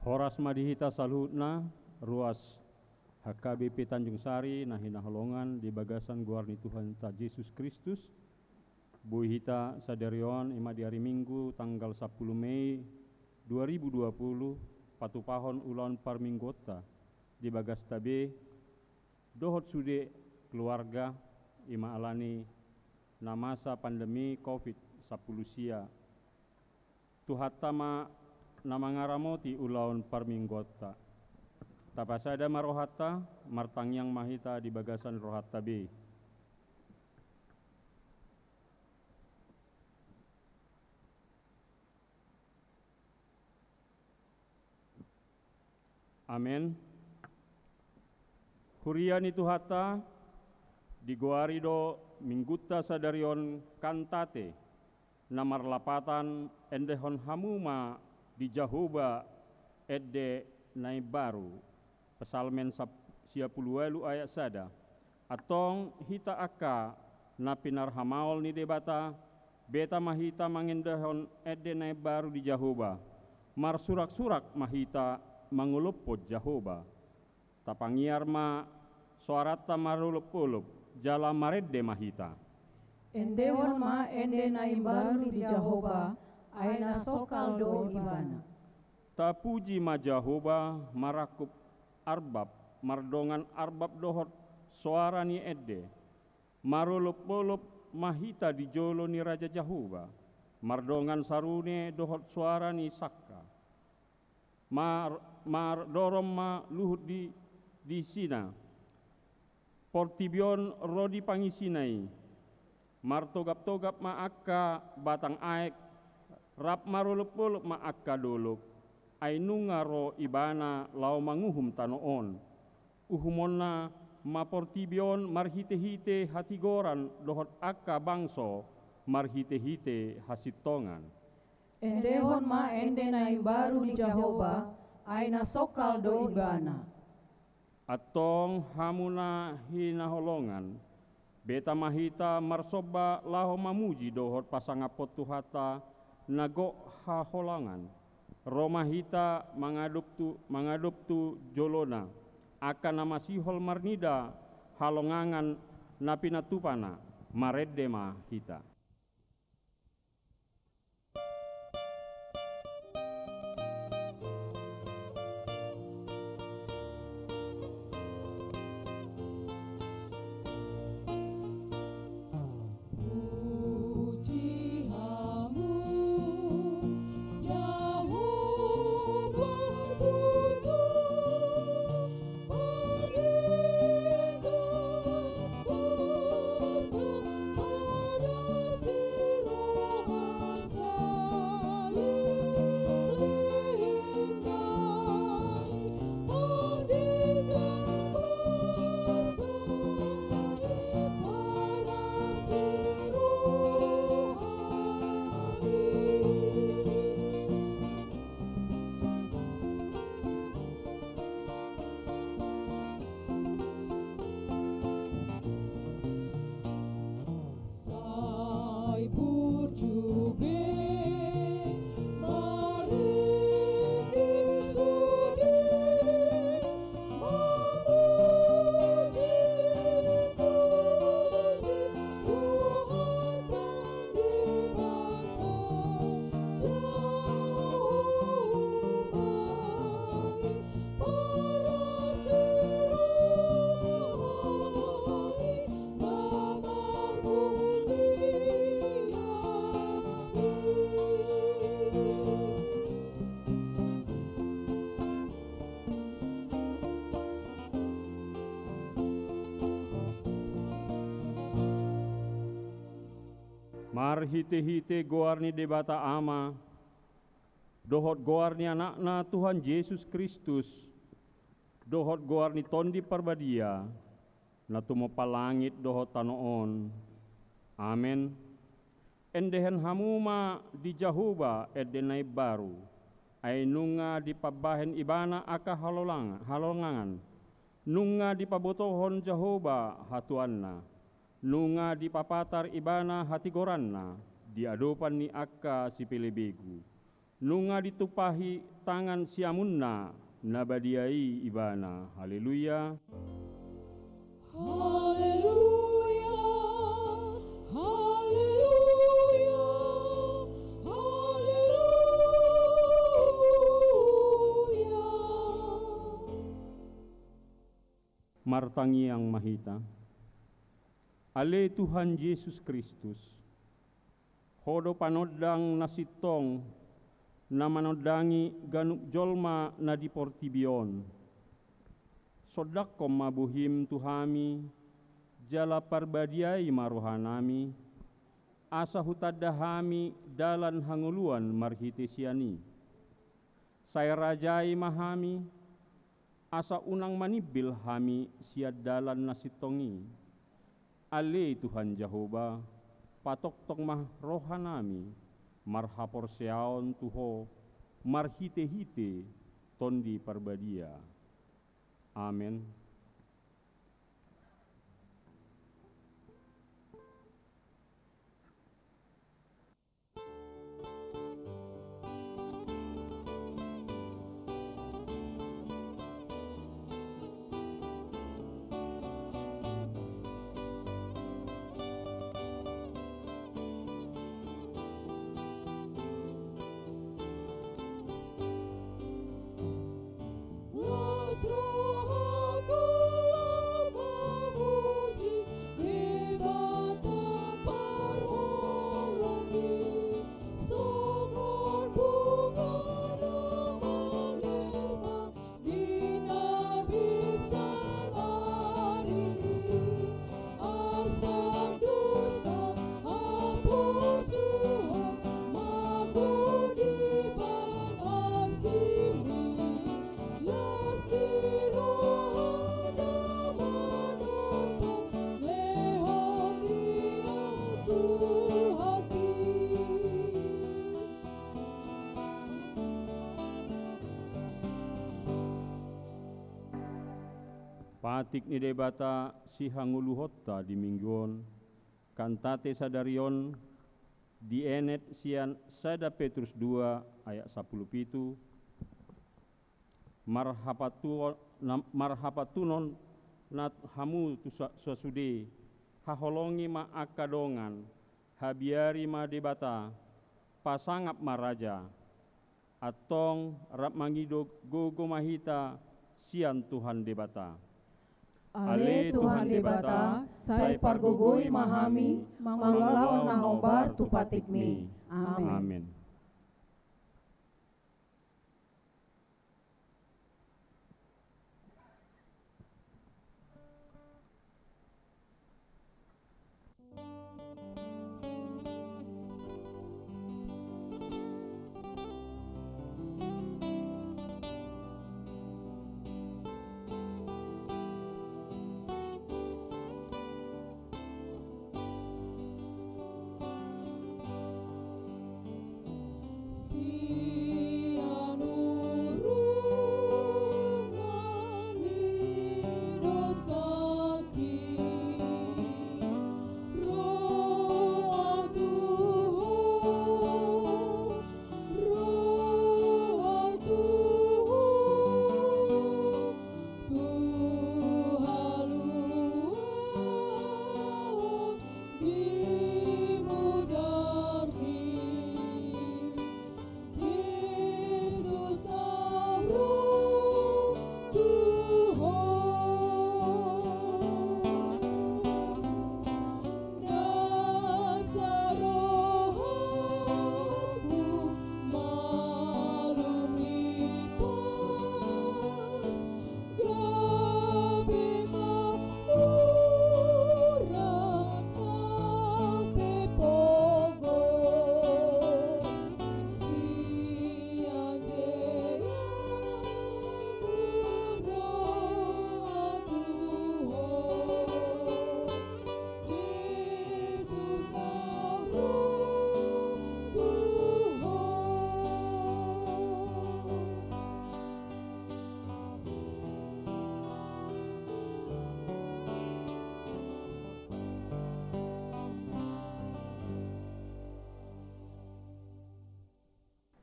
Horas madihita saluhutna ruas HKBP Tanjung Sari nahina holongan di bagasan guarni Tuhan ta Yesus Kristus. Buihita sadarion ima di hari Minggu tanggal 10 Mei 2020 patupahon ulon parminggota di bagas tabe dohot sude keluarga ima alani na masa pandemi COVID-10 sia. Tuhatama namangaramoti ulaon parminggota. Tapasada marohata martangyang mahita di bagasan rohata B. Amin. Hurian itu hata digoarido mingguta sadarion kantate namar lapatan endehon hamuma di Jahoba edde nai baru pesalmen 10 ayat sada atong hita aka na pinarhamaol ni debata beta mahita mangendehon edde nai baru di Jahoba mar surak-surak mahita mangulupot Jahoba tapangiar ma suarata marulup-ulup jala maredde mahita endehon ma ende nai baru di Jahoba aina sokal do ibana. Tapuji ma Jahoba marakup arbab mardongan arbab dohot suara ni edde marulup-ulup mahita di jolo ni Raja Jahoba mardongan sarune dohot suara ni sakka mar dorom ma luhut di sina portibion rodi pangisinai mar togap-togap ma akka batang aek rap marulup-ulup ma akka doluk ay nungaro ibana lau manguhum tanoon uhumonna ma portibion marhite-hite hatigoran dohot akka bangso marhite-hite hasitongan endehon ma ende nai baru di Jahoba aina sokal do ibana. Atong hamuna hinaholongan beta mahita marsoba laho mamuji dohot pasangapot tuhata nago haholangan romahita mangadup tu jolona akan nama sihol marnida halongangan napinatupana maredde mahita. Marhite-hite goarni debata ama dohot goarni anakna Tuhan Yesus Kristus dohot goarni tondi parbadia na tumopalangit dohot tanoon. Amen. Endehen hamuma di Jahoba edenai baru ay nunga di pabahen ibana aka halongangan nunga di pabotohon Jahoba hatuanna nunga di papatar ibana hatigoranna di adopan ni akka si pilibegu nunga ditupahi tangan siamunna nabadiai ibana. Haleluya. Haleluya, haleluya, haleluya. Martangi yang mahita, ale Tuhan Yesus Kristus, hodo panodang nasitong na manodangi ganuk jolma na di portibion. Sodak kom mabuhim tuhami, jala parbadiai marohanami, asa hutadahami dalan hanguluan marhitesiani. Saya rajai mahami, asa unang manibil hami siad dalan nasitongi. Ale Tuhan Jehovah, patok-tok mah rohanami, marhapor seaon tuho, marhite-hite tondi parbadia. Amin. Patik ni debata si hanguluhotta di mingguon, kantate sadarion di enet sian sada Petrus 2 ayat 17, marhapatunon nat hamu tu suasude, haholongi ma akadongan, habiari ma debata, pasangap maraja, atong rap mangido gogo mahita sian Tuhan debata. Ale Tuhan debata, sai pargogoi mahami, manggalaon na obar tu patikmi. Amin. Amin.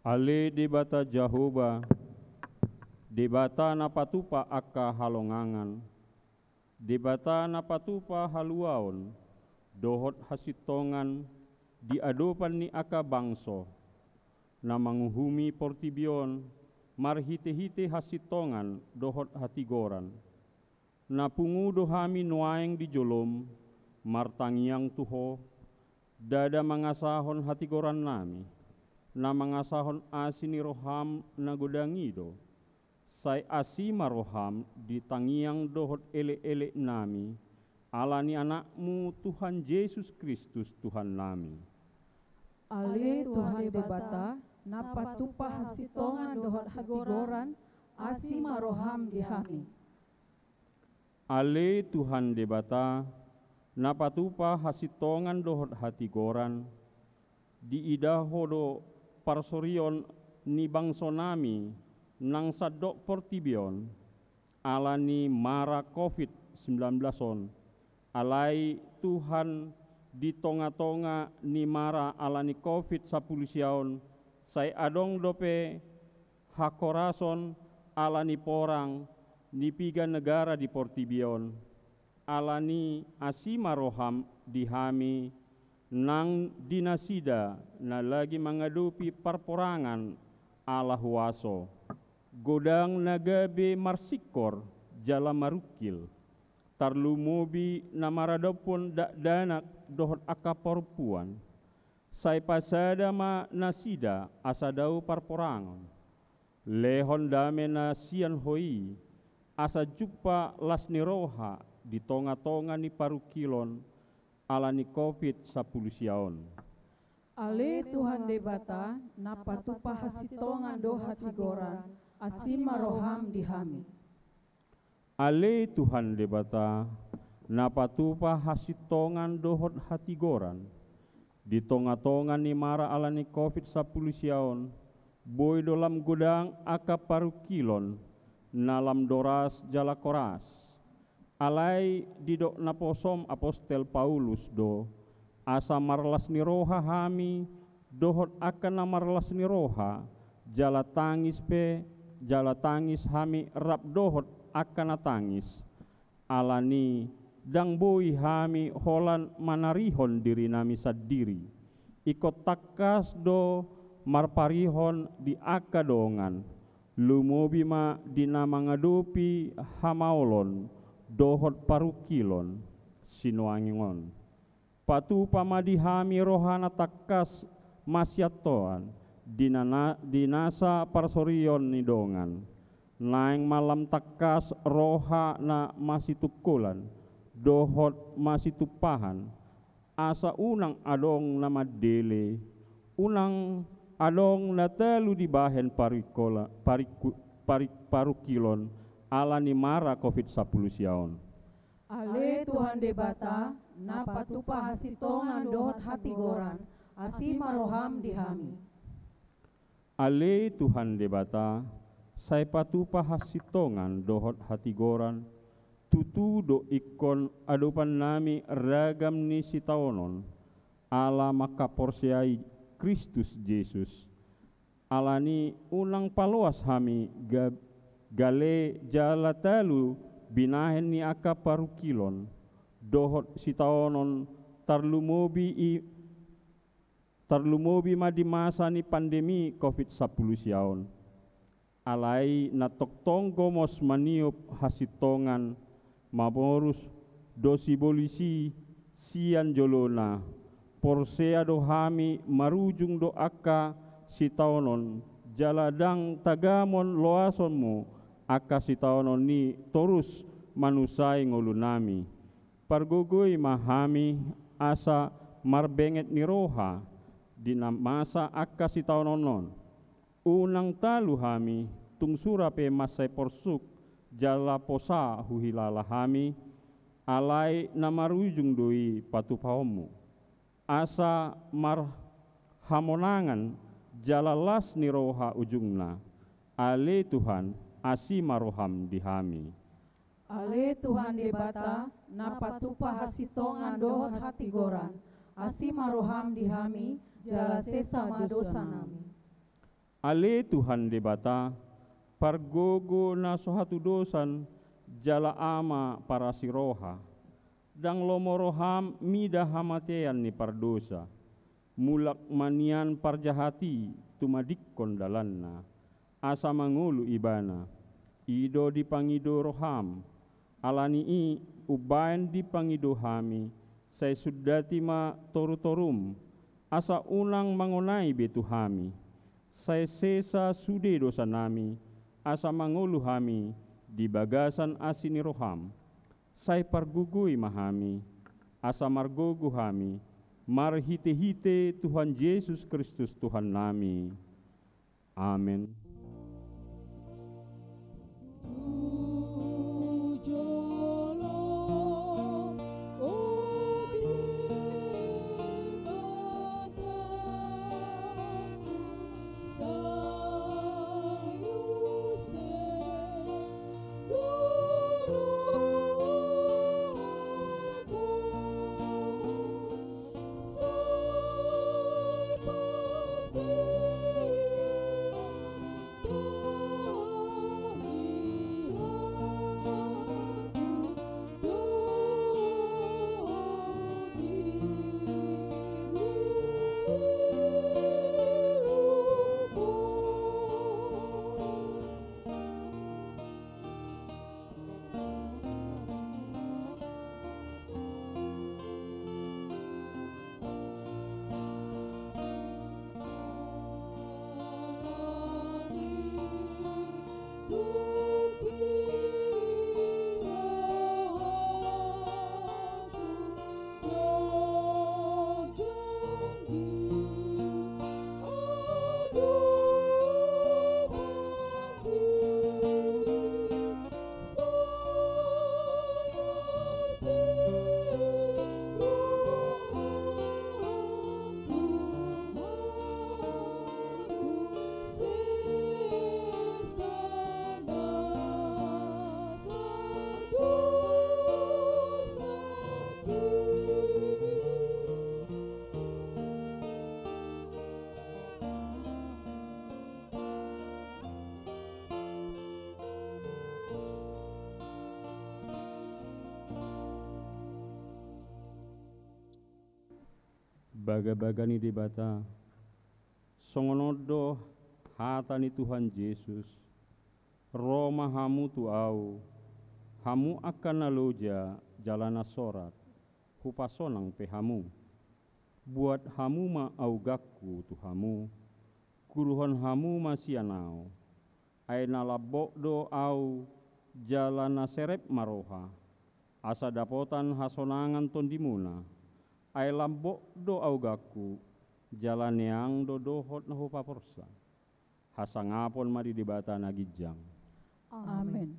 Ale debata Jahoba, debata napatupa aka halongangan, debata napatupa haluaon, dohot hasitongan, diadopan ni aka bangso, na manguhumi portibion, marhite-hite hasitongan, dohot hatigoran, na pungudo hami nuaeng di jolom, martangiang tuho, dada mangasahon hatigoran nami, na mangasahon asini roham na godangido, say asima roham ditangiang dohot ele-ele nami, alani anakmu Tuhan Yesus Kristus Tuhan nami. Ale Tuhan debata, napatupa hasitongan dohot hatigoran, asima roham dihami. Ale Tuhan debata, napatupa hasitongan dohot hatigoran, diidahodo parsorion ni bangso nami, nang sadok portibion, alani mara COVID-19 on, alai Tuhan di tonga-tonga ni mara alani COVID-19, say adong dope hakorason alani porang, ni piga negara di portibion, alani asima roham dihami, nang dinasida na lagi mengadupi perporangan ala huaso, godang nagabe marsikor jala marukil, tarlumubi na maradopon danak dohot akaporpuan, say pasada ma nasida asadau parporangan, lehon dame na sian hoi, asa jupa las niroha di tonga-tonga ni parukilon, alani COVID-19. Ale Tuhan debata, napatupa hasitongan dohot hatigoran, asima roham dihami. Ale Tuhan debata, napatupa hasitongan dohot hatigoran, di tonga-tonga ni mara alani COVID-19, boy dolam godang aka parukilon, nalam doras jala koras, alai didok naposom apostel Paulus do, asa marlas ni roha hami, dohot akan namarlas ni roha, jala tangis hami rap dohot akan natangis, alani dang boy hami holan manarihon diri nami sadiri, ikot takas do marparihon di akadongan, lumobi ma dinamangadopi hamaolon, dohot parukilon, sinuangingon. Patu pamadihami rohana takas masyatoan, dinasa parsorion nidongan, naing malam takas roha na masitukulan, dohot masitupahan, asa unang adong na madele, unang adong na telu di bahen parukilon, ala ni mara COVID-19. Ale Tuhan debata, napatupa hasitongan dohot hatigoran, asima roham dihami. Ale Tuhan debata, say patupa hasitongan dohot hatigoran, tutu do ikon adopan nami ragam ni sitaonon, ala makaporsiai Kristus Yesus, alani unang paluas hami gale jala talu binahen ni aka parukilon, dohot sitaonon tarlumobi ma di masa ni pandemi COVID-19, alai natoktong gomos maniup hasitongan, maborus dosi bolisi sian jolona, porsea do hami marujung do aka sitaonon, jaladang tagamon loasonmu, aka sitaonon ni torus manusai ngulu nami, pargogoi mahami asa marbenget ni roha, dina masa aka sitaonon, unang talu hami tungsura pe masai porsuk, jala posa huhilala hami, alai namarujung doi patupaomu, asa marhamonangan jalalas ni roha ujungna, ale Tuhan asima roham dihami. Ale Tuhan debata, napatupa hasitongan dohot hatigoran, asima roham dihami, jala sesa madosa nami. Ale Tuhan debata, pargogo na sohatu dosan, jala ama para siroha, dang lomoroham mida hamatean ni pardosa, mulak manian parjahati tumadikkon dalanna, asa mangulu ibana, ido dipangido roham, alani i ubain dipangido hami, saya sudati ma toru-torum, asa unang mangonai betu hami, saya sesa sude dosa nami, asa mangulu hami, di bagasan asini roham, saya pargugui mahami, asa margogu hami, marhite-hite Tuhan Yesus Kristus Tuhan nami. Amin. Baga-bagani debata, songonodo hatani Tuhan Yesus, Roma hamu tu au, hamu akan naloja jalana sorat, hupasonang pehamu, buat hamu ma augaku tu hamu, kuruhon hamu masianau, aina labok do au jalana serep maroha, asa dapotan hasonangan tondimuna, ay lambok do augaku, jalan yang do dohot na hupaporsa, hasangapon mari dibata nagijang. Amin.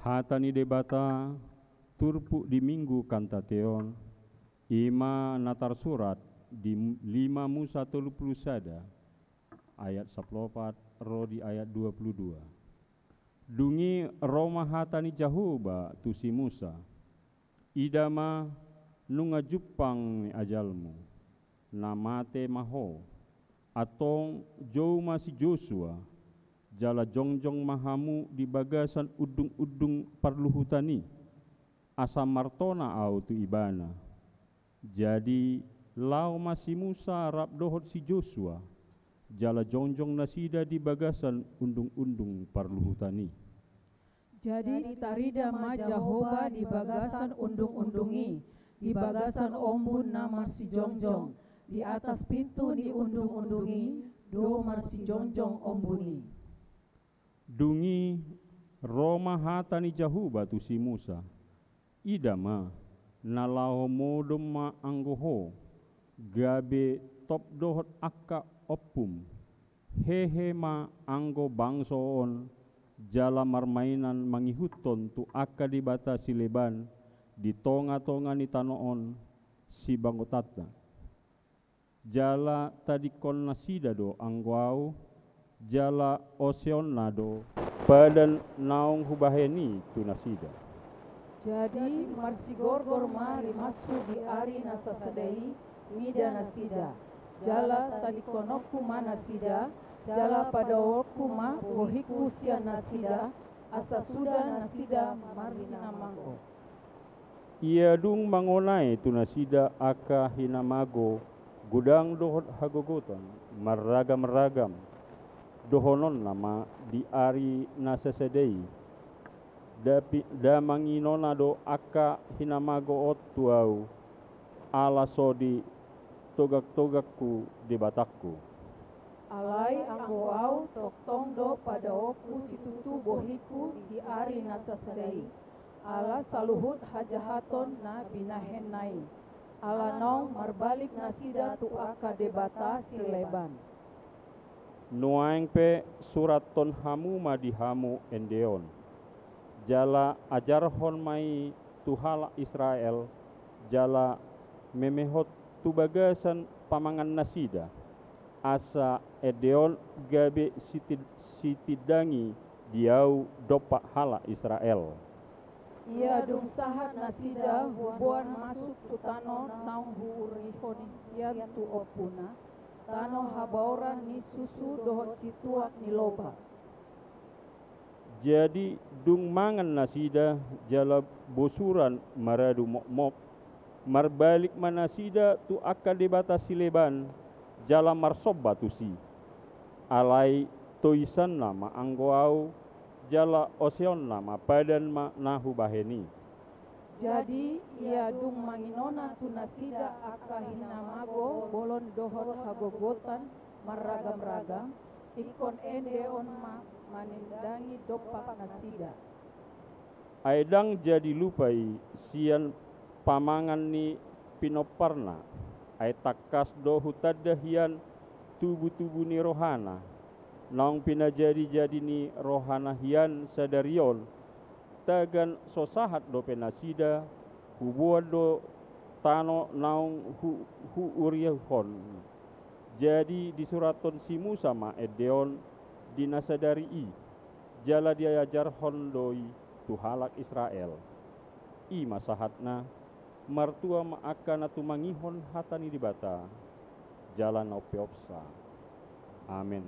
Hatani debata turpu di minggu kantateon ima natar surat di 5 Musa 30 sada ayat 14 ro di ayat 22. Dungi Roma hatani Jahoba tu si Musa idama nunga jupang ni ajalmu namate maho atong jou masih Joshua jala jongjong mahamu di bagasan udung-udung parluhutani asa martona au tu ibana. Jadi lau masih Musa rap dohot si Joshua jala jongjong nasida di bagasan undung-undung parluhutani. Jadi ditarida ma Jahoba di bagasan undung-undungi, di bagasan ombun namar si jongjong, di atas pintu di undung-undungi, do mar si jongjong ombuni. Dungi Roma hatani Jahoba tu si Musa idama nalaho modom ma anggoho gabe top dohot akka opum hehe ma anggo bangsoon jala marmainan mangihuton tu akka di bata sileban di tonga-tonga ni tanoon si bangotatna jala tadi kon nasida do angguau jala oseon nado padan naung hubaheni tu nasida. Jadi marsigorgor mari masuk di ari nasasadai mida nasida jala tadi konoku ma nasida jala pada oku ma bohiku sia nasida asa sudah nasida marina mangko. Ia dung mangonai tu nasida aka hinamago gudang dohot hagogotan maragam-ragam dohonon nama di ari nasasadai da manginona do aka hinamago otuau ala sodi togak-togakku di batakku. Alai anggo au toktong do pada oku situtu bohiku di ari nasasadai. Ala saluhut hajahaton na binahen nai. Ala nong marbalik nasida tu aka debata sileban. Nuaeng pe surat ton hamu madihamu endeon. Jala ajarhon mai tuhala Israel jala memehot tu bagasan pamangan nasida asa edeon gabe sitidangi diau dopak hala Israel. Ia dung sahat nasida hubuan masuk tu tano naung huurihoni yan tu opuna tano habauran ni susu dohot situak ni loba. Jadi dung mangan nasida jala bosuran maradu mok-mok marbalik manasida tu akka debata sileban jala marsobba tu si alai toisan nama anggoau jala oseon nama padan ma nahu baheni. Jadi ia dung manginona tu nasida aka hinamago bolon dohot hagogotan maragam-ragam ikon endeon ma manindangi dopak nasida. Aidang jadi lupai sian pamangan ni pinoparna ay takas do hutadahian tubuh-tubuh ni rohana naung pinajadi-jadi ni rohana hian sadarion tagan sosahat do penasida hubuan do tano naung hu uriahon. Jadi di suraton si Musa ma edeon dinasadari i jala dia ajar hondoi tu halak Israel i masahatna martua ma akan atu mangihon hatani dibata jalan opeopsa. Amin.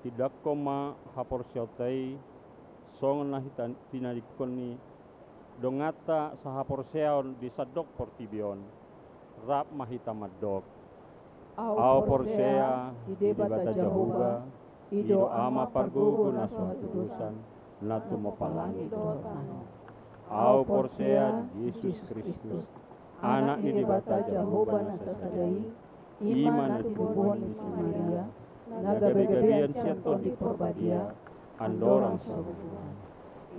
tidak koma hapor siotai song na tinadikoni dongata sa hapor seon di sadok portibion rap mahita madok au porsea di bata jahuba ido ama pargugu na sohatudusan na tumopalangi dohotano au porsea Yesus Kristus anak di bata jahuba na sasadai iman na tibubuhon ni si Maria nagabegabian siyaton di porbadia andorang sobubuhan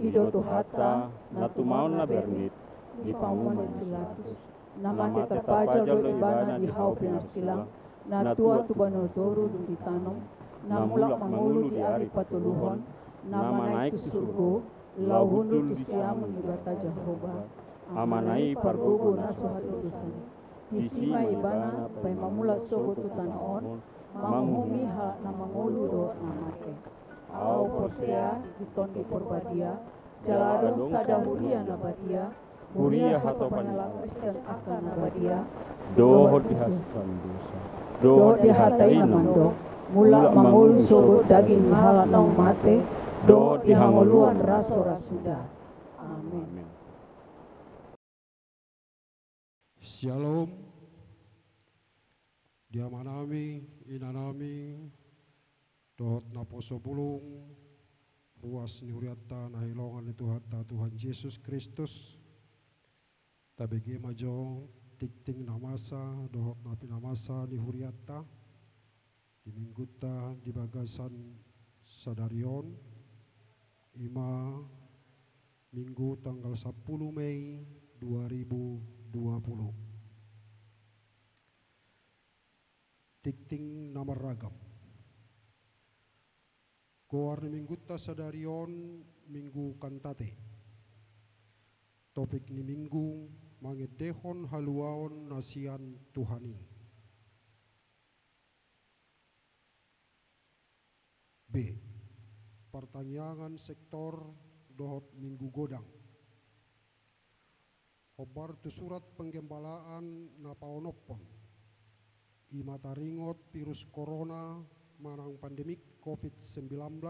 ido tuhata na tumaon na bernit di pamuman ni silatus namate terpajal do ibana di hau pinarsilang na tua tu banodoro dum ditanong na mulak mangulu di ari patuluhon nama naik tu surgo lau hundul tu siamun di bata Jehovah amanai pargugu na sohatudusan disima ibana pai mamula sogo tu tanaon manghumi ha na mangulu do namate au porsea diton di porbadia jaladon sadahuria nabadia huria hato panala Kristen akan nabadia dohot dihaskan dosa dohot dihatai namando mula mangulu sogo daging mahala nau mate dohot dihangoluan raso rasuda. Amin. Shalom. Diamanami, inanami, dohot naposo bulung, ruas ni huriata na hilongan ni Tuhan Yesus Kristus. Tabigi majo tikting namasa, dohot na pinamasa ni huriata, di mingguta di bagasan sadarion, ima minggu tanggal 10 Mei 2020. Tikting nama ragam. Koar ni mingguta sadarion minggu kantate. Topik ni minggu mangedehon haluaon nasian Tuhani. B. Pertanyaan sektor dohot minggu godang. Hobar tu surat penggembalaan na paonopon. Imataringot virus corona manang pandemik COVID-19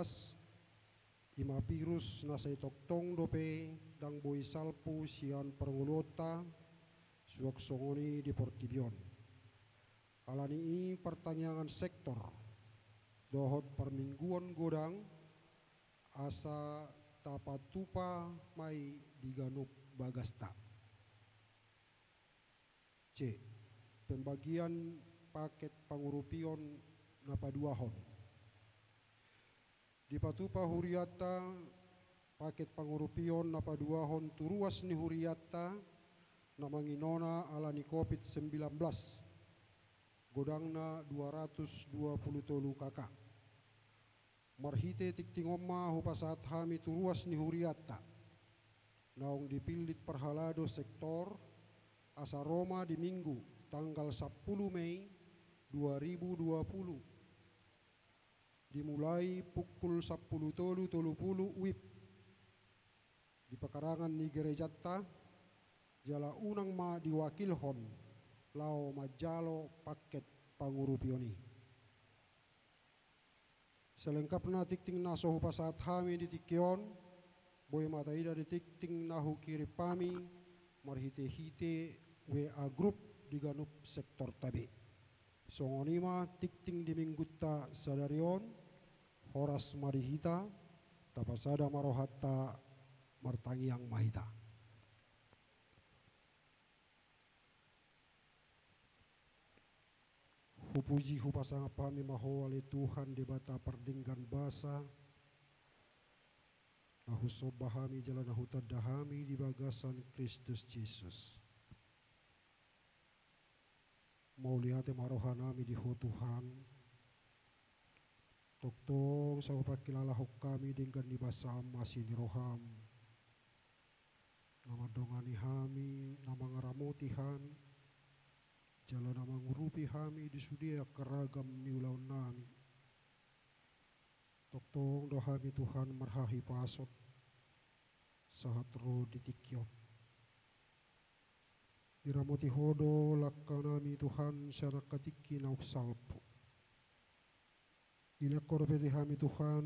ima virus nasai toktong dope dang boi salpu sian perngulota suak songoni di portibion. Alani pertanyaan sektor dohot permingguan godang asa tapatupa mai diganup bagasta. C. Pembagian paket pangurupion napaduahon. Di patupa huriata paket pangurupion napaduahon turuas ni huriata namanginona alani COVID-19. Godangna 220 kakak. Marhite tiktingoma hupasat hami turuas ni huriata. Naong dipilit perhalado sektor asa Roma di minggu tanggal 10 Mei 2020 dimulai pukul 10.30 WIB di pekarangan ni gerejata jala unang ma diwakilhon lao majalo paket pangurupioni. Selengkapna tikting naso hupasat hami di tikion boy mataida di tikting nahu kiri pami marhite-hite WA group diganup sektor tabe. Songonima tikting di minggutta sadarion horas marihita tapasada marohatta martangiang mahita. Hupuji hupasanga pami mahowale Tuhan di bata perdinggan basa nahusob bahami jalan nahutad dahami di bagasan Kristus Yesus. Mau lihat marohanami di Tuhan. Toktong sa pakilalahok kami dengan nibasam masih niroham. Nama dongani hami, nama ngaramuti hami. Jalan nama ngurupi hami di sudia keragam niulaun nami. Toktong dohami Tuhan marhahi pasot. Sahat roh ditikyon. Iramoti hodo lakanami Tuhan syara katiki nauk salpo. Ila korbe hami Tuhan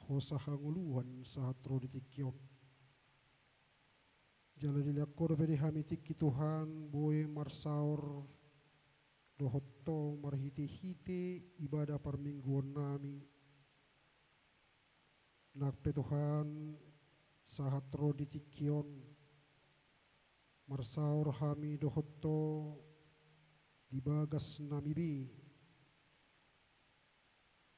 hosa hanguluhan sahat roditikion. Jala dila korbe hami tiki Tuhan boy marsaur dohotto marhiti-hiti ibadah permingguan nami. Nakpe Tuhan sahat roditikion marsaur hami dohotto dibagas namibi.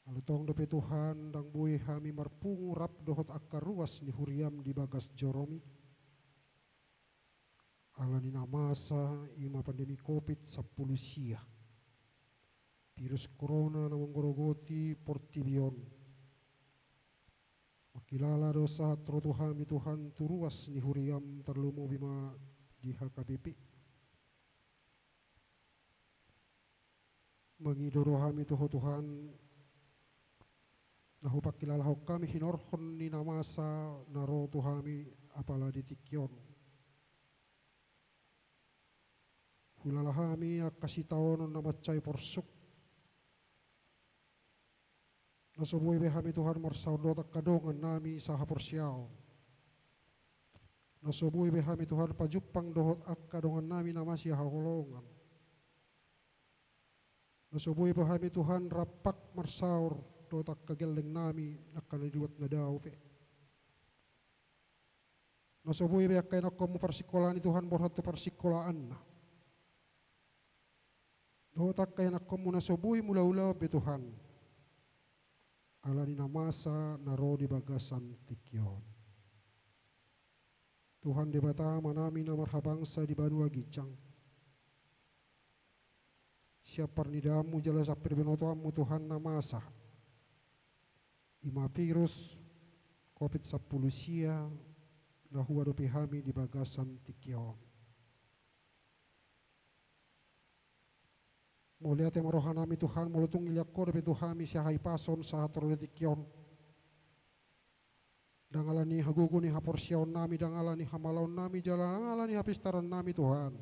Alutong dope Tuhan dang buih hami marpungu rap dohot akar ruas ni huriam di bagas joromi. Alani namasa ima pandemi COVID-10 sia. Virus corona na menggorogoti portibion. Makilala dosa trotu hami Tuhan turuas ni huriam terlumu bima di HKBP. Mengidoro hami Tuhan nahu pakilala kami hinorhon ni namasa naro tuhami apala ditikyon. Hulala hami akasitaon namacay porsuk. Nasubuhi behami Tuhan marsaudot kadongan nami sa haporsiyaw. Nasubuhi behami Tuhan pajupang dohot kadongan nami namasi haholongan. Nasubuhi behami Tuhan rapak marsaur dotak kageleng nami nakaliwat na daw pe. Nasubuhi be kay nakomu parsikolaan ni Tuhan borhat to parsikolaan na. Dotak kay nakomu nasubuhi mula-ula be Tuhan. Alani namasa naro di bagasan tikyon. Tuhan di bata manami na marhabangsa di Banua Gicang. Siap parnidamu jala sapir benotoamu Tuhan namasa. Ima virus COVID-10 sia lahua dopi hami di bagasan tikyon. Moliate marohanami Tuhan molutung iliakko dopi Tuhami siya haipason sa hatrole tikyon. Dangalani hagugo ni haporsyaon nami, dangalani hamalaon nami, dangalani hapistaran nami Tuhan.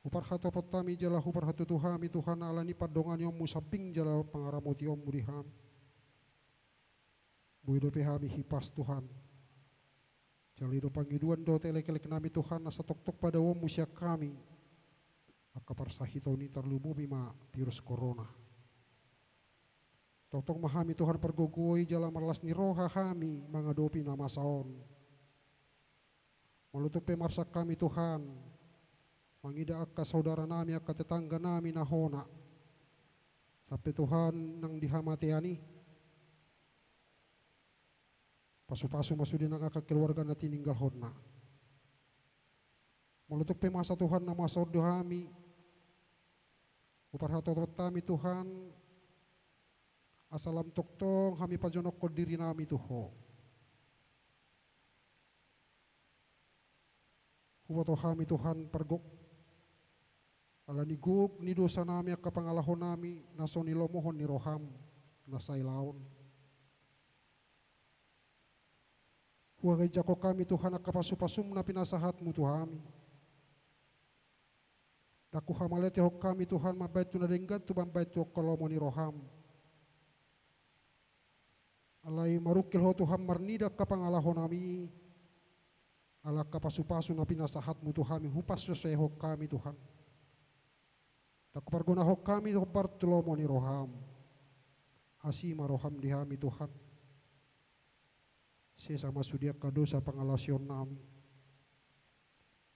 Hupar hatopot tami jala hupar hatu Tuhami Tuhan alani padongan yung musabing jala pangaramoti yung muriham. Buido hami hipas Tuhan. Jalido pangiduan do telek-telek nami Tuhan nasa tok-tok pada wong musya kami. Akaparsahito ni terlumumi ma virus corona. Tok-tok mahami Tuhan pergogoy jala marlas ni roha kami mangadopi nama saon. Malutup pemarsak kami Tuhan. Mangida akka saudara nami akka tetangga nami nahona. Sampai Tuhan nang dihamatiani. Pasu-pasu masudin ang keluarga na tininggal honna. Mulutok pe masa Tuhan na masod hami. Uparhatot kami Tuhan. Asalam toktong kami pajonok ko diri nami tuho. Huwato kami Tuhan pergok. Alaniguk ni dosa nami at kapangalahon nami naso nilomohon ni roham nasa ilaon. Huwagay jako kami Tuhan at kapasupasum na pinasahatmu Tuhami. Daku hamalete hok kami Tuhan mabait tu na denggan tu bambait tu kolomo ni roham. Alay marukil ho Tuhan marnida kapangalahon nami. Ala kapasupasu na pinasahatmu Tuhami hupas sesuai hok kami Tuhan. Daku parguna hok kami hobar tulomo ni roham. Asima roham dihami Tuhan. Sesama sudia kadosa pangalasion nami.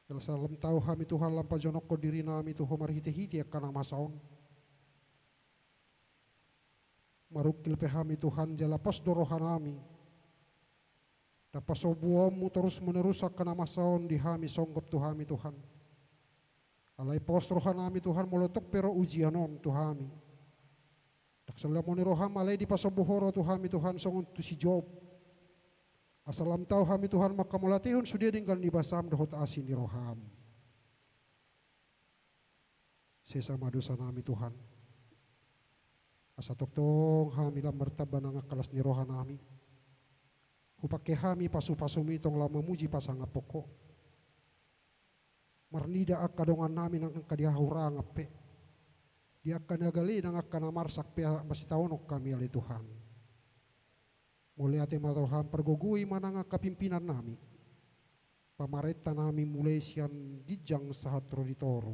Kalau salam tahu kami Tuhan lampa jonok ko diri nami Tuhan marhiti-hiti akan masaon. Marukil pehami Tuhan jala pas dorohan nami. Dapat sobuamu terus menerus akan masaon di hami songgop Tuhami Tuhan. Alai pos rohan nami Tuhan molotok pero ujianon Tuhami. Tak salamoni roham alai di pasobuhoro Tuhami Tuhan songon tu si Job. Asalam tahu kami Tuhan maka mulatihun sudia tinggal di basam dohot asin di roham. Sesama dosa nami Tuhan. Asa toktong kami lambar taban ang akalas ni rohan nami. Hupake kami pasu-pasumi tong lama muji pasanga poko. Marnida ak kadongan nami ng kadiahura ngape. Dia akan nagali nang akan amarsak pia masih tawonok kami ali Tuhan. Mulai ate Tuhan pergugui mananga kapimpinan nami. Pamarenta nami mulai sian gijang sahatro ditoro.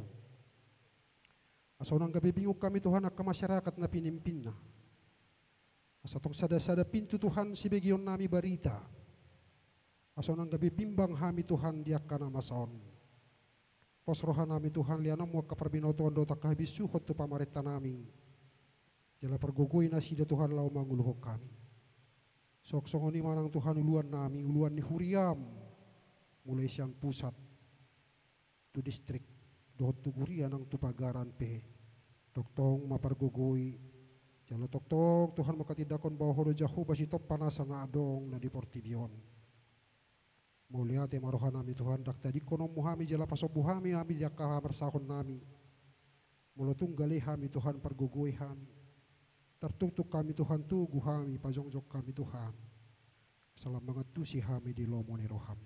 Asa nang gabibingok kami Tuhan akan masyarakat na pinimpinna. Asa tong sada-sada pintu Tuhan si begion nami barita. Asa nang gabibimbang hami Tuhan dia kana masaon. Posrohan nami Tuhan lianam mo kaperbinotoan do takhabis suhot tu pamarenta nami. Jala pergugui na sida Tuhan lau manguluhok kami. Sok-sokoni manang Tuhan uluan nami, uluan ni Huriam. Mulai siang pusat tu distrik dohot tu gurian ang tupagaran pe. Toktong mapargugui. Jala toktong Tuhan makatidakon bawa holo jahu basi top panasan na adong na di Portibion. Mulia te marohan nami Tuhan dak tadi kono muhami jala pasobuhami hami dia kahamersahon nami. Mula tunggali hami Tuhan pergugui hami. Tertutuk kami Tuhan tugu hami pajongjok kami Tuhan. Salam mangatusi hami di lomo ni roham.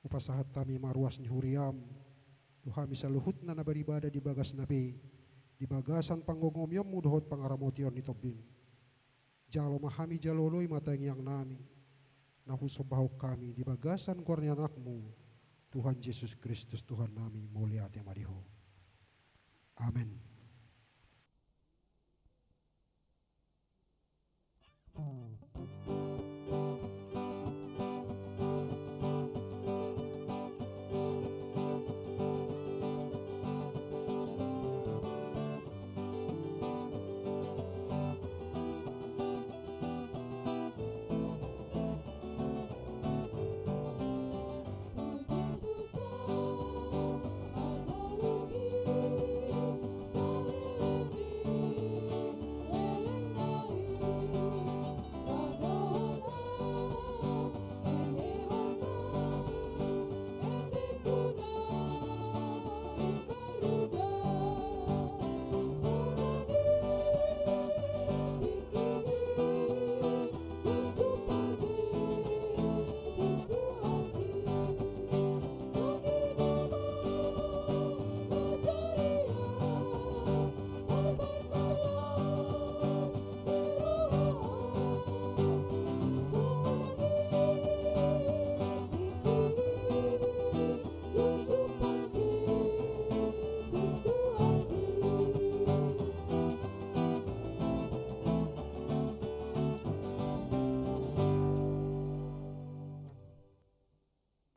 Upasahat kami maruas ni Huriam. Tuhan bisa luhut na nabaribada di bagas nabi. Di bagasan panggongomyom mudohot pangaramotion ni Tobin. Jalo mahami jaloloy matang yang nami. Nahusobahok kami di bagasan kornya anakmu. Tuhan Yesus Kristus Tuhan nami mulia te mariho. Amin.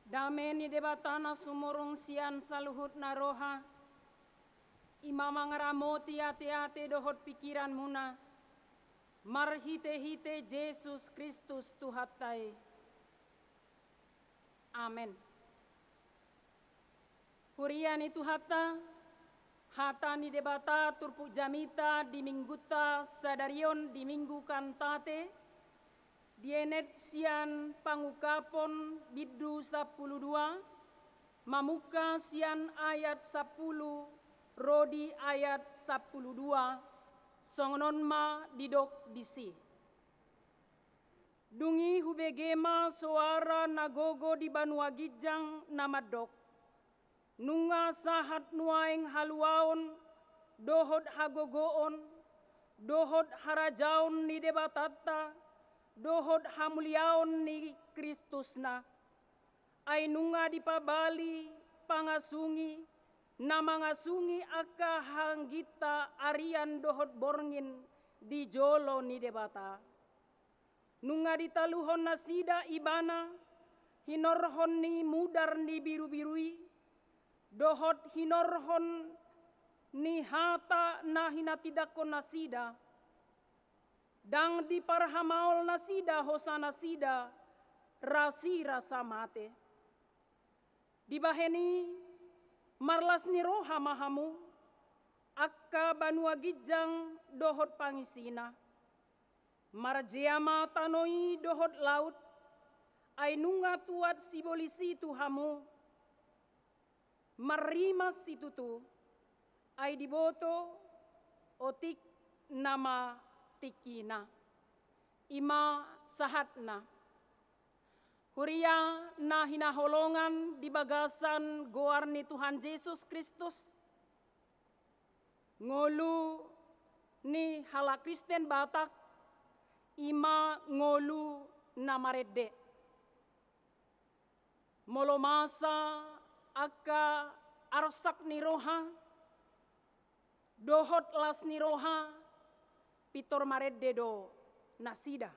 Damen ni debatana sumurung sian saluhut naroha. Imama ngaramoti ate-ate dohot pikiran muna. Marhite-hite Yesus Kristus Tuhatai. Amen. Huriani Tuhata, hata ni debata turpu jamita di mingguta sadarion di minggu kantate. Dienet sian pangukapon biddu 12, mamuka sian ayat 10, rodi ayat 12, songonon ma didok disi. Dungi hubegema suara nagogo di Banua Gijang namadok. Nunga sahat nuaing haluaon, dohot hagogoon, dohot harajaon ni debatata, dohot hamuliaon ni Kristusna. Ay nunga di pabali pangasungi, na mangasungi aka hanggita arian dohot borngin di jolo ni debata. Nunga di taluhon na sida ibana, hinorhon ni mudar ni biru-birui, dohot hinorhon ni hata na hinatidakon na sida, dang di parhamaol na sida hosana sida, rasi rasa mate. Di baheni marlas ni roha mahamu, akka Banua Gijang dohot pangisina. Marjeama tanoi dohot laut, ay nunga tuat sibolisi tuhamu. Marimas situtu, ay diboto otik nama tikina. Ima sahatna. Huria na hinaholongan di bagasan goar ni Tuhan Yesus Kristus. ngolu ni hala Kristen Batak ima ngolu namarede. Molo masa aka arsak ni roha, dohot las ni roha, pitor marede do nasida.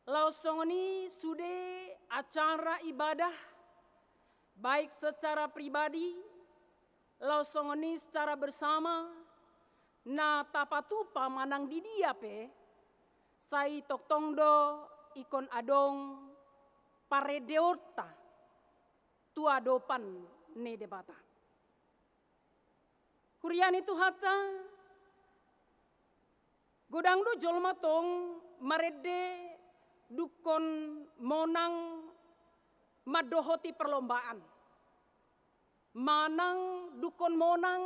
Langsung sudah acara ibadah, baik secara pribadi, langsung secara bersama, na tapatupa manang di dia pe, sai toktong do ikon adong paredeorta, tua dopan ne debata. Hurian itu hata, godang do jolma tong marede dukon monang madohoti perlombaan. Manang dukon monang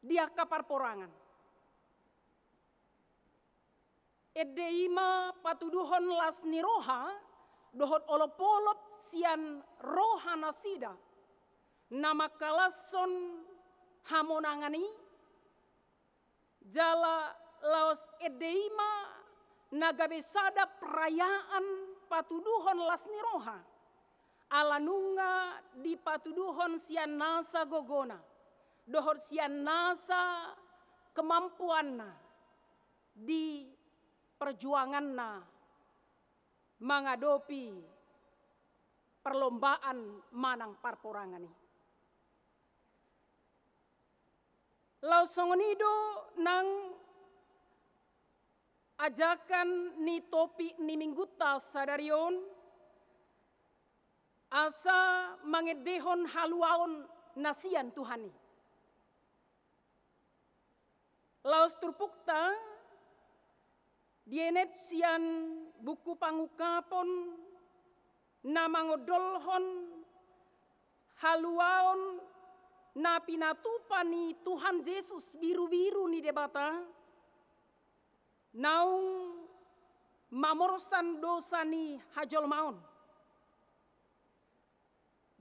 dia kapar porangan. Edeima patuduhon las niroha dohot olop-olop sian roha nasida. Nama kalason hamonangani jala laos edeima nagabesada perayaan patuduhon las niroha. Alanunga di patuduhon sian nasa gogona. Dohor sian nasa kemampuanna di perjuanganna mengadopi perlombaan manang parporangani. Lausongonido nang ajakan ni topi ni mingguta sadarion asa mangedehon haluaon nasian Tuhani. Laos turpukta dienet sian buku pangukapon na mangodolhon haluaon na pinatupani Tuhan Yesus biru-biru ni debata naung mamorsan dosani hajol maon.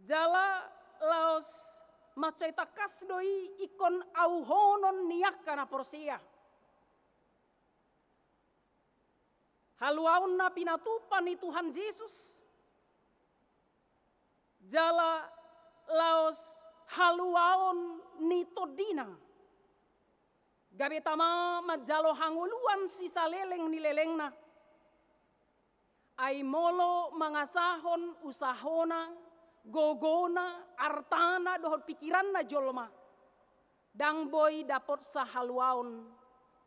Jala laos macaita kasdoi ikon auhonon niakana porsia. Haluaon na pinatupan ni Tuhan Yesus. Jala laos haluaon ni todina. Gabetama majalo hanguluan sisa leleng ni lelengna. Ai molo mangasahon usahona, gogona, artana dohot pikiranna jolma. Dang boy dapot sahaluaon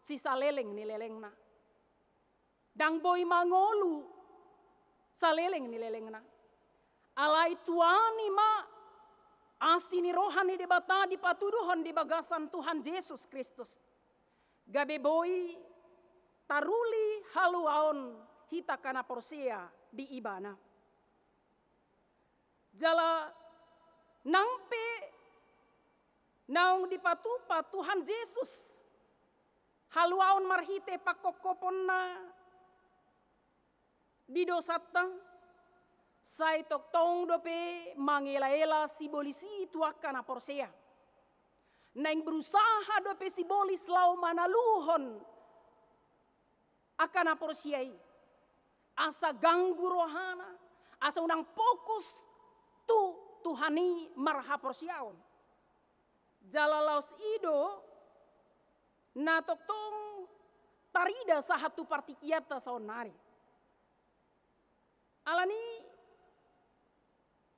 sisa leleng ni lelengna. Dang boy mangolu saleleng ni lelengna. Alai tuani ma asini rohani debata di patuduhon di bagasan Tuhan Yesus Kristus. Gabe boy taruli haluaon hita kana porsia di ibana. Jala nampe naung di patupa Tuhan Yesus haluaon marhite pakokoponna di dosata sai toktong dope mangela-ela sibolisi tuakana porsea. Naing berusaha dope sibolis lau manaluhon akana porsiai. Asa ganggu rohana, asa unang fokus tu Tuhani marha porsiaon. Jalalaos ido na toktong tarida sahatu partikiata saonari. Alani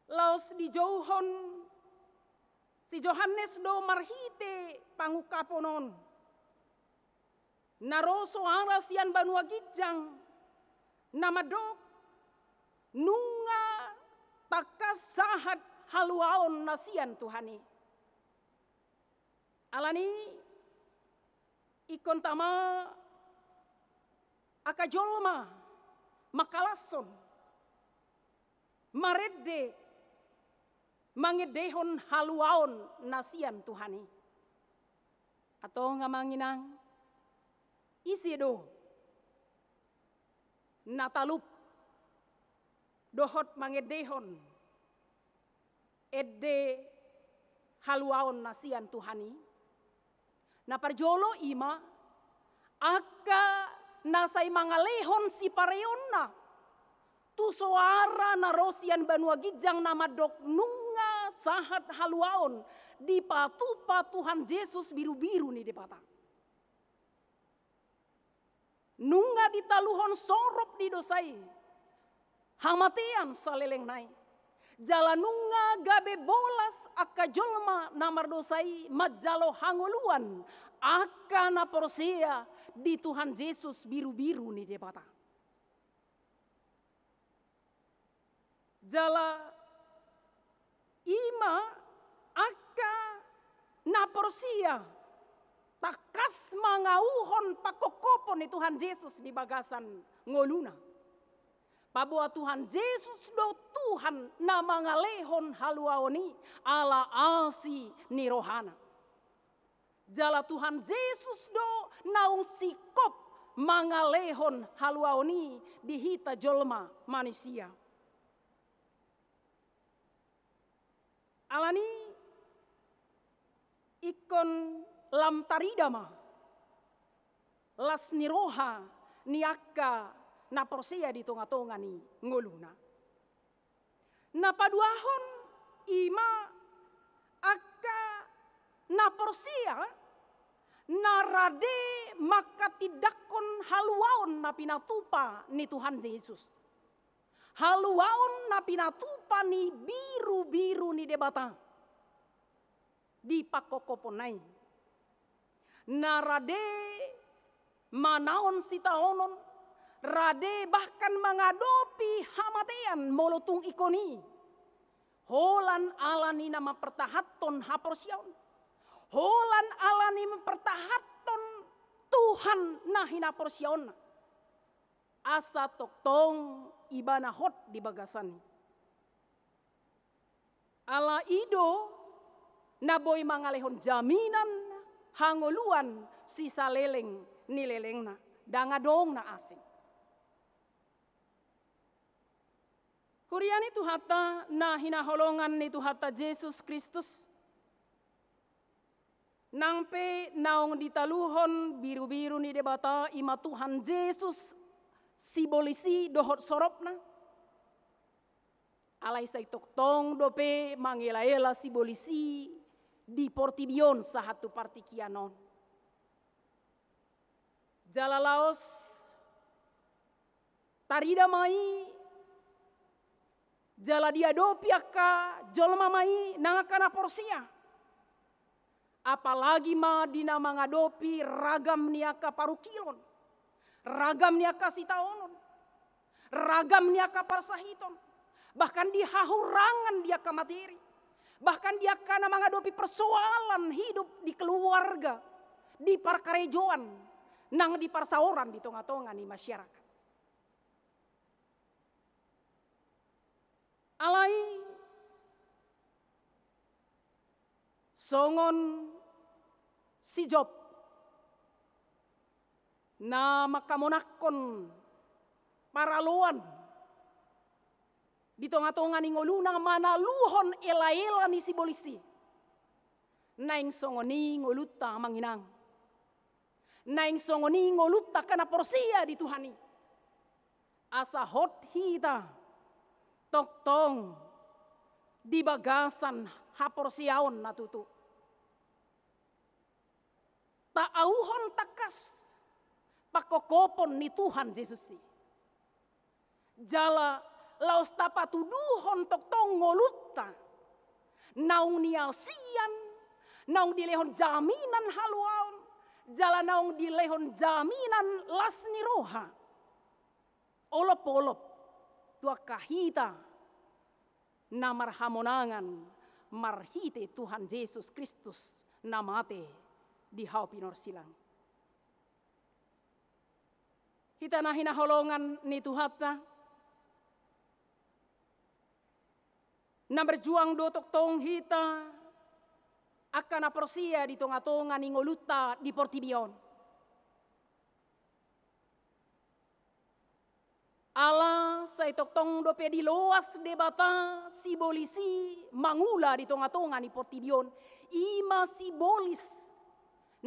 laos di jauhon si Johannes do marhite pangukaponon. Naroso arasian banua gijang namadok nunga takas sahat haluaon nasian Tuhani. Alani ikon tama akajolma makalason marede mangedehon haluaon nasian Tuhani. Atau ngamanginang isi do natalup dohot mangedehon edde haluaon nasian Tuhani. Na parjolo ima aka nasay mangalehon si pareonna. Tu suara na rosian banua gijang nama dok nunga sahat haluaon di patupa Tuhan Yesus biru-biru ni depata. Nunga ditaluhon sorop di dosai. Hamatian saleleng nai. Jalanunga gabe bolas aka jolma namar dosai majalo hangoluan aka na porsia di Tuhan Yesus biru-biru ni depata. Jala ima aka na porsia takas mangauhon pakokopon ni Tuhan Yesus di bagasan ngoluna. Pabua Tuhan Yesus do Tuhan na mangalehon haluaoni ala asi ni rohana. Jala Tuhan Yesus do naung sikop mangalehon haluaoni di hita jolma manusia. Alani ikon lam taridama las niroha niaka na porsia di tonga-tonga ni ngoluna. Na paduahon ima aka na porsia na rade maka tidakon haluaon na pinatupa ni Tuhan Yesus. Haluaon na pinatupa ni biru-biru ni debata. Di pakokoponay. Narade manaon sitaonon. Rade bahkan mengadopi hamatean molotung ikoni. Holan alani nama pertahaton haporsion. Holan alani mempertahaton Tuhan nahina porsion. Asa toktong ibana hot di bagasan. Ala ido naboy mangalehon jaminan hangoluan si saleleng nilelengna dangadong na asing. Huriani tuhata na hinaholongan ni tuhata Yesus Kristus. Nangpe naong ditaluhon biru-biru ni debata ima Tuhan Yesus sibolisi dohot soropna. Alay say toktong dope mangela-ela sibolisi di portibion sahatu partikianon. Jalalaos tarida mai jala dia dopi aka jolma mai nangakana porsia. Apalagi ma dina mangadopi ragam niaka parukilon. Ragam niaka sitaonon. Ragam niaka parsahiton. Bahkan di hahurangan dia ke materi. Bahkan dia kana menghadapi persoalan hidup di keluarga. Di parkarejoan. Nang di parsaoran di tonga-tonga ni masyarakat. Alai. Songon si Job. Na makamonakon paraluan di tonga-tonga ni ngoluna manaluhon ela-ela ni si bolisi. Naing songoni ngoluta manginang. Naing songoni ngoluta kana porsia di Tuhani. Asa hot hita toktong di bagasan haporsiaon natutu. Taauhon takas pakokopon ni Tuhan Yesus si. Jala laos tapatuduhon toktong ngolutta. Naung niasian, naung dilehon jaminan haluaon, jala naung dilehon jaminan las niroha. Olop-olop tua kahita namar hamonangan marhite Tuhan Yesus Kristus namate di haupinor silang. Hita nahina holongan ni Tuhata. Na berjuang do toktong hita akan aporsia di tonga-tonga ni ngoluta di portibion. Allah sa asa itok tong dope di loas debata sibolisi mangula di tonga-tonga ni portibion. Ima sibolis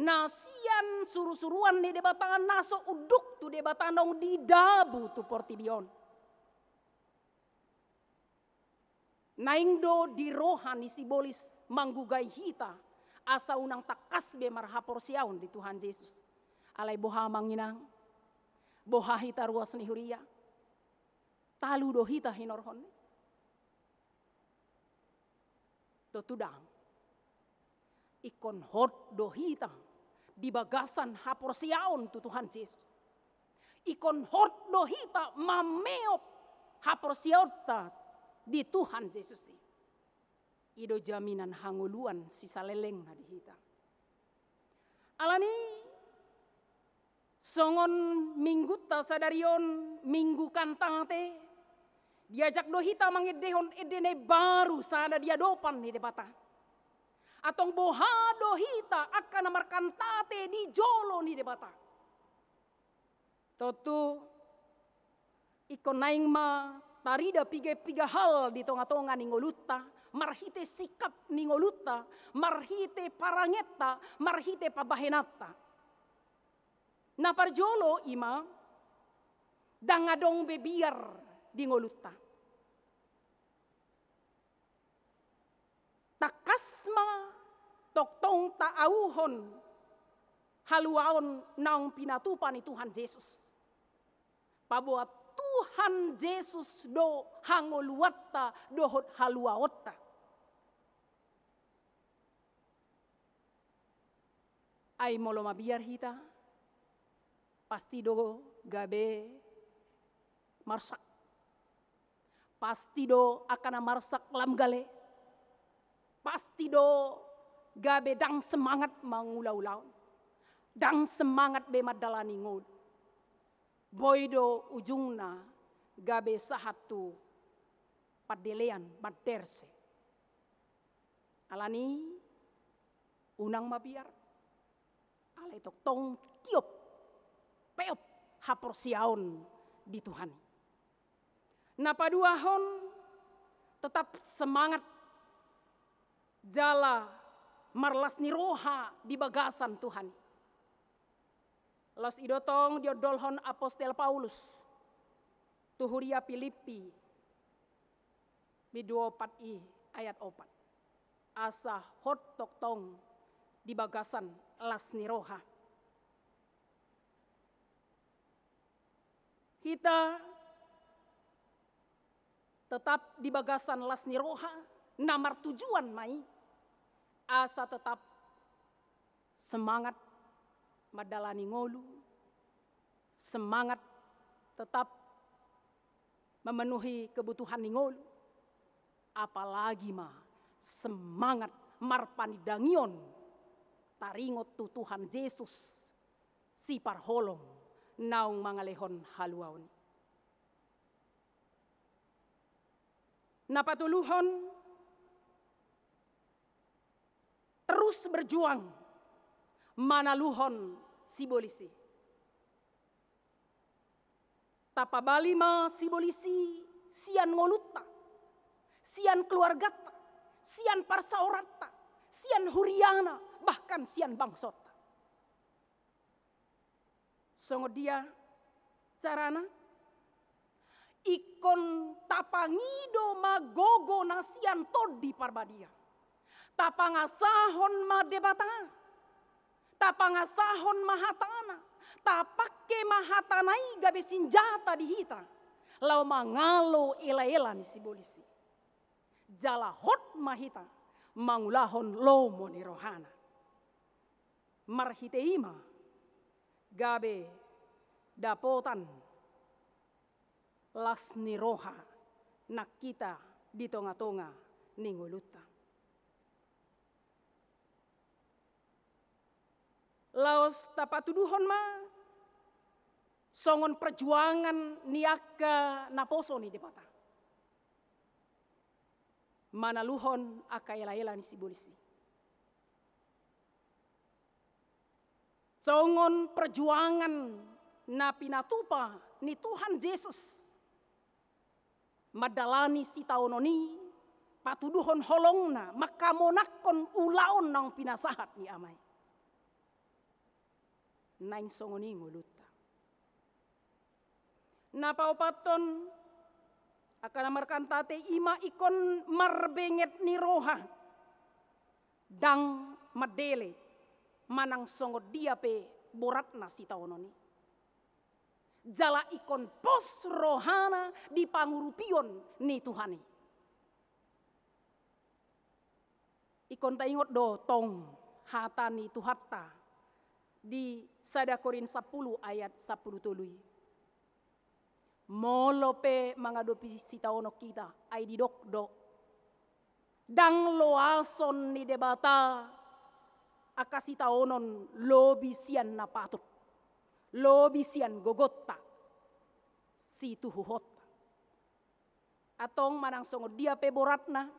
nasian suru-suruan ni debata naso uduk tu debata nong di dabu tu portibion. Naingdo di rohani sibolis manggugai hita asa unang takas be marhapor siaun di Tuhan Yesus. Alai boha manginang, boha hita ruas ni huria, talu do hita hinorhon. Totudang, ikon hot do hita di bagasan hapor siaun tu Tuhan Yesus. Ikon hot do hita mameop hapor siaun di Tuhan Yesus. Ido jaminan hanguluan sisa leleng na di hita. Alani songon minggu ta sadarion minggu kantang te diajak do hita mangedehon edene baru sada dia dopan ni debata. Atong boha do hita akan namar kantate di jolo ni debata. Totu ikon naing ma tarida piga hal di tonga-tonga ni ngoluta, marhite sikap ni ngoluta, marhite parangeta, marhite pabahenata. Na parjolo ima dangadong bebiar di ngoluta. Takasma toktong taauhon haluaon naong pinatupan ni Tuhan Yesus. Pabuat Tuhan Yesus do hangoluatta dohot haluaotta. Ay molo mabiar hita pasti do gabe marsak. Pasti do akan marsak lam gale. Pasti do gabe dang semangat mangulau-ulau. Dang semangat be madalani ngod. Boydo ujungna gabe sahatu padelean baderse. Alani unang mabiar. Alai tok tong tiop peop hapor siaun di Tuhan. Napaduahon tetap semangat jala marlas ni roha di bagasan Tuhan. Los idotong diodolhon apostel Paulus tuhuria Filipi biduo 4i ayat 4. Asa hot tok tong di bagasan las ni roha. Kita tetap di bagasan las ni roha, namar tujuan mai asa tetap semangat madalani ngolu, semangat tetap memenuhi kebutuhan ngolu, apalagi semangat marpanidangion taringot tu Tuhan Yesus si parholong naung mangalehon haluaon. Napatuluhon terus berjuang manaluhon sibolisi. Tapabali sibolisi sian ngolutta, sian keluargata, sian parsaorata, sian huriana, bahkan sian bangsota. Songo dia carana ikon tapangido magogo nasian todi parbadia. Tapangasahon madebata. Tapangasahon mahatana. Tapake mahatanai gabe sinjata di hita. Lau mangalo ela-ela ni sibolisi. Jala hot mahita. Mangulahon lomo ni rohana. Marhiteima. Gabe dapotan. Las ni roha. Nakita di tonga-tonga ninguluta. Laos tapatuduhon songon perjuangan niaka naposo ni depata. Manaluhon aka ela-ela ni sibolisi. Songon perjuangan na pinatupa ni Tuhan Yesus. madalani si taononi patuduhon holongna makamonakon ulaon nang pinasahat ni amay. Naing songoni nguluta. Napaupaton akan markantate ima ikon marbenget ni roha dang madele manang songod dia pe boratna si taononi. Jala ikon pos rohana di pangurupion ni Tuhani. Ikon ta ingot do tong hatani Tuhatta di 1 Korin 10 ayat 10 tului. Molope mangadopi si taono kita ay didok do. Dang loason ni debata akasi taonon lobi sian na patut. Lobi sian gogotta si tuhuhota. Atong manang songod dia pe boratna.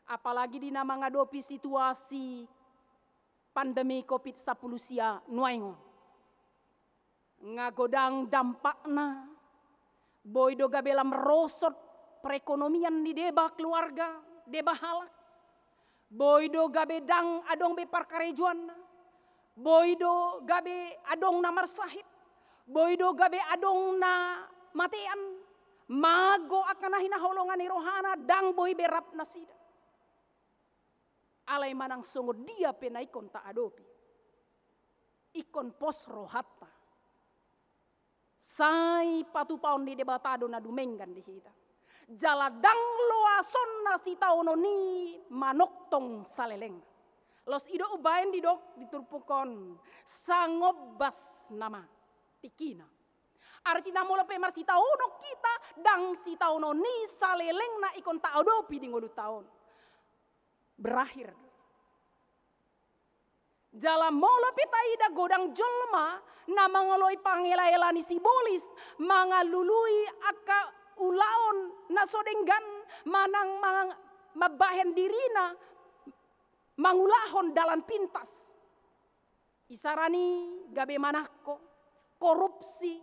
Apalagi di nama ngadopi situasi pandemi COVID-19 sia nuaingon. Ngagodang dampakna. Boy do gabela merosot perekonomian di deba keluarga, deba halak. Boy do gabe dang adong be parkarejuan. Boy do gabe adong na marsahit. Boy do gabe adong na matean. Mago akan na hinaholongan ni rohana dang boy berap na sida. Alay manang sungod dia penaikon ta adopi. Ikon pos rohatta. Sai patupaon di debatado na dumenggan di hita. Jaladang loason na si taono ni manoktong saleleng. Los ido ubayan di dok diturpukon sangobas nama tikina. Artinya mula pemar si taono kita dang si taono ni saleleng na ikon ta adopi di ngodu taon. Berakhir. Jala molo pitaida godang jolma na mangoloi pangela-elani sibolis mangalului aka ulaon na sodenggan manang mabahen dirina mangulahon dalan pintas. Isarani gabe manako korupsi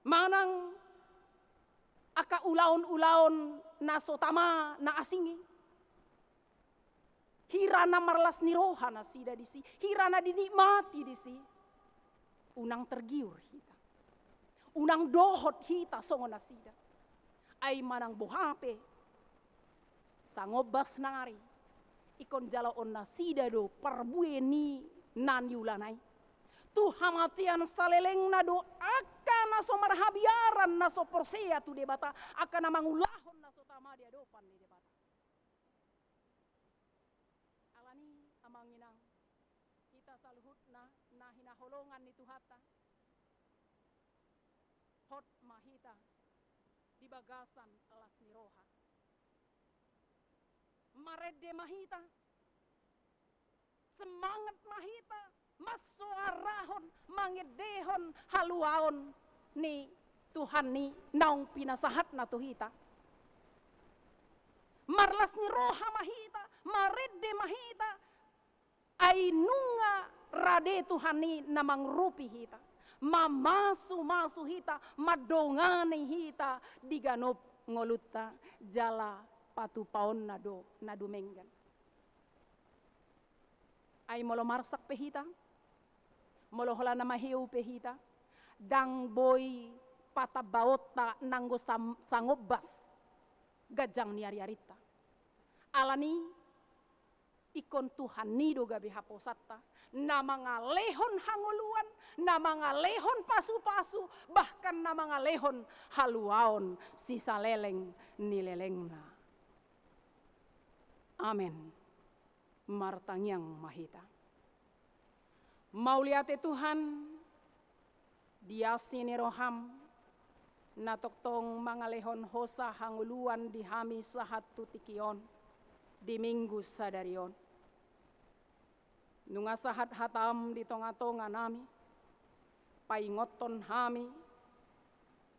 manang aka ulaon-ulaon na sotama na asingi. Hirana marlas ni rohana sida disi. Hirana dinikmati disi. Unang tergiur hita. Unang dohot hita songo na sida. Ay manang bohape. Sangobas nari. Ikon jala on na sida do parbueni nan yulanay. Tu hamatian saleleng na do akan na so marhabiaran na so porsea tu debata. Akan na mangulahon na so tama di adopan ni debata. Amanginang kita saluhut na hinaholongan ni Tuhata hot mahita di bagasan alas ni roha marede mahita semangat mahita masuarahon mangedehon haluaon ni Tuhan ni naung pinasahat na tuhita marlas ni roha mahita marede mahita ay nunga rade Tuhani namang rupi hita. Mamasu hita, madongani hita, diganop ngoluta jala patupaon na dumenggan. Ay molo marsak pehita, molo hola na mahiu pehita, dang boy patabaota nanggo sangobas gajang niari-arita. Alani ikon Tuhan nido gabi haposata na mga lehon hanguluan, na mga lehon pasu-pasu, bahkan na mga lehon haluaon si saleleng nilelengna. Amen. Martangyang mahita. Mauliate Tuhan, dia siniroham, natoktong mga lehon hosa hanguluan di hami sahat tutikion. Di minggu sadarion. Nunga sahat hatam di tonga-tonga nami. Paingoton hami.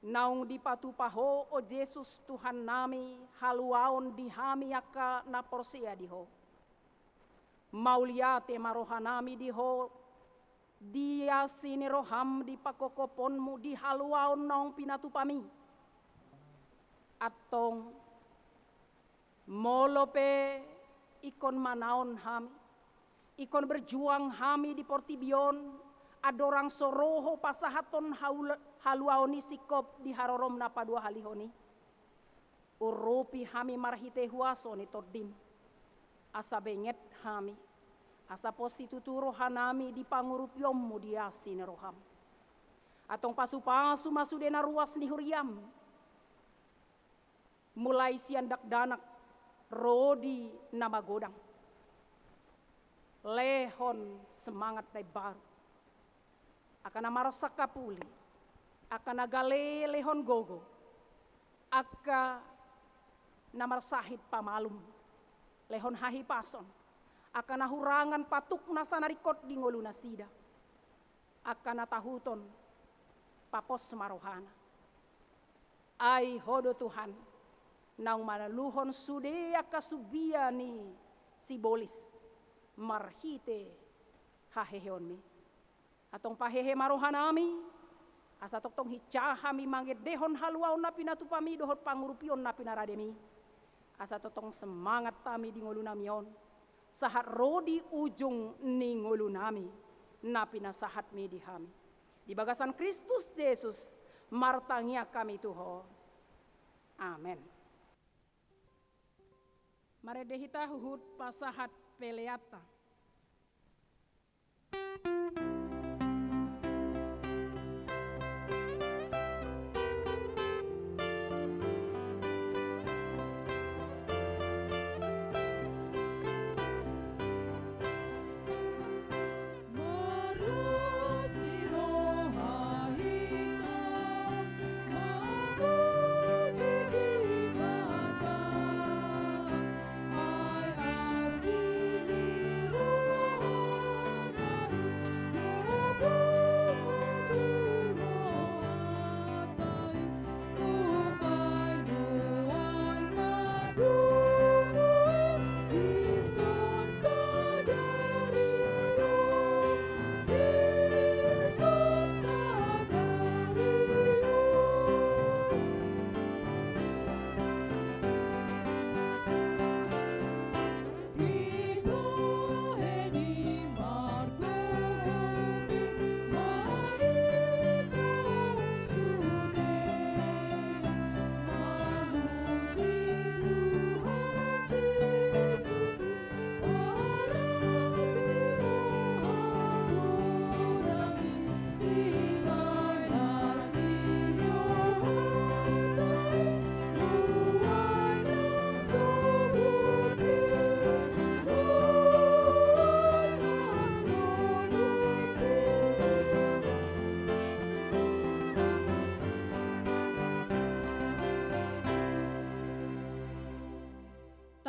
Naung di patupaho o Jesus Tuhan nami. Haluaon di hami aka na porsia diho. Mauliate maroha nami diho. Dia sini roham di pakokoponmu di haluaon naung pinatupami. atong molope ikon manaon hami, ikon berjuang hami di Portibion, adorang soroho pasahaton haluaoni sikop di harorom napa dua halihoni. Urupi hami marhite huaso ni tordim, asa benget hami, asa positutu rohanami di pangurupyom mudiasi ni roham. Atong pasu-pasu masudena ruas ni huriam, mulai siandak danak rodi nama godang. Lehon semangat day baru. Akan amarasa kapuli. Akan agale lehon gogo. Aka namarsahid pamalum. Lehon hahi pason. Akan nahurangan patuk nasa narikot di ngoluna sida. Akan natahuton papos marohana. Ai hodo Tuhan. Nang malaluhon sudea kasubiani sibolis marhite haheheonmi atong pahehe marohanami asa toktong hicahami mangget dehon haluaw na pinatupami dohot pangurupion na pinarademi asa totong semangat tami di ngolunamion sahat rodi ujung ni ngolunami na pinasahat mi dihami di bagasan Kristus Yesus martangia kami Tuhan. Amen. Maredehita huhud pasahat peleata.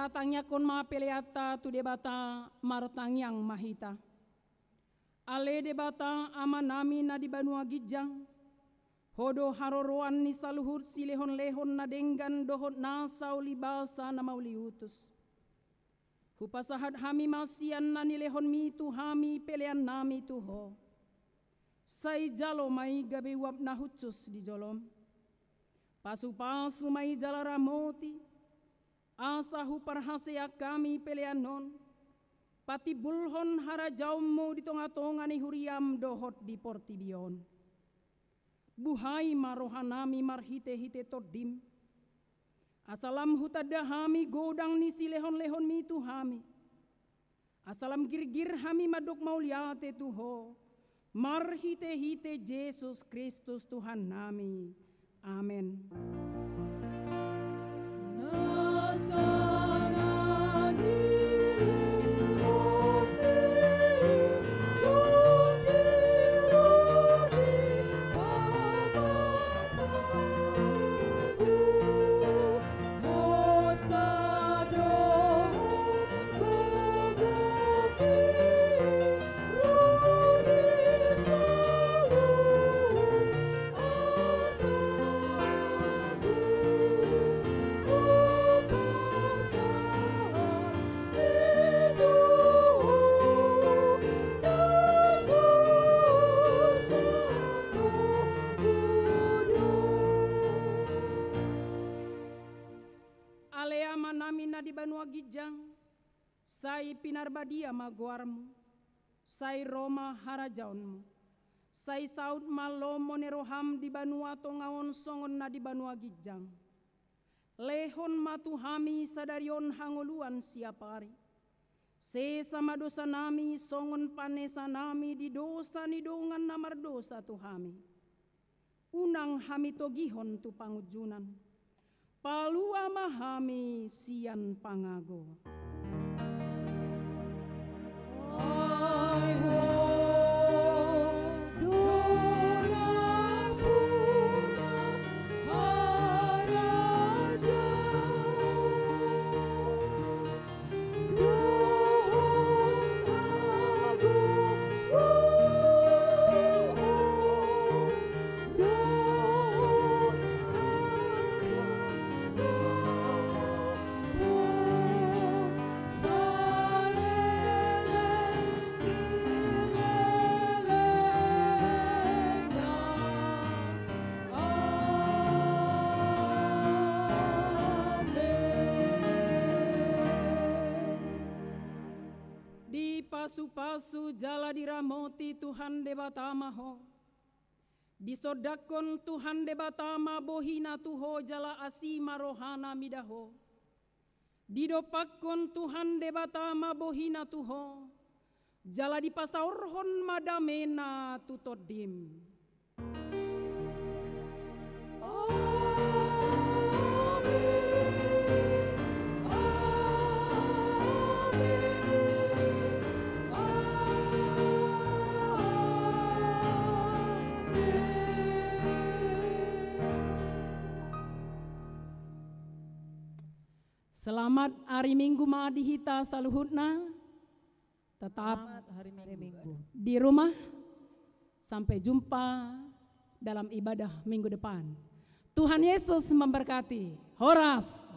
Tatangnya kon ma peleata tu debata marotangyang mahita. Ale debata amanami na di Banua Gijang. Hodo haroroan ni saluhur silehon-lehon na denggan dohot nasau libasa na mauliutus. Hupasahat hami masian na nilehon mitu hami pelean nami tuho. Sai jalo mai gabe wap na hucus di jolom. Pasu-pasu mai jalara moti. Asahu parhasea kami peleanon. Pati bulhon harajaumu di tonga-tonga ni huriam dohot di Portibion. Buhai marohanami marhite-hite tordim. Asalam hutadahami godang ni silehon-lehon mitu hami. Asalam girgir hami madok mauliate tuho. Marhite-hite Yesus Kristus Tuhan nami. Amen. Oh na di Banua Gijang, sai pinarbadia maguarmu, sai Roma harajaunmu, sai saud malomo neroham di Banua tongawon songon na di Banua Gijang. Lehon matuhami sadarion hangoluan siapari. Se sama dosa nami songon panesa nami di dosa ni dongan namar dosa tuhami. Unang hami togihon tu pangujunan. Palua mahami sian pangago. Pasu-pasu jala diramoti Tuhan debatamaho. Disodakon Tuhan debatama bohina tuho jala asima rohana midaho. Didopakon Tuhan debatama bohina tuho. Jala dipasaurhon madamena tutodim. Selamat hari Minggu Madihita saluhutna. Tetap hari Minggu. di rumah. Sampai jumpa dalam ibadah minggu depan. Tuhan Yesus memberkati. Horas.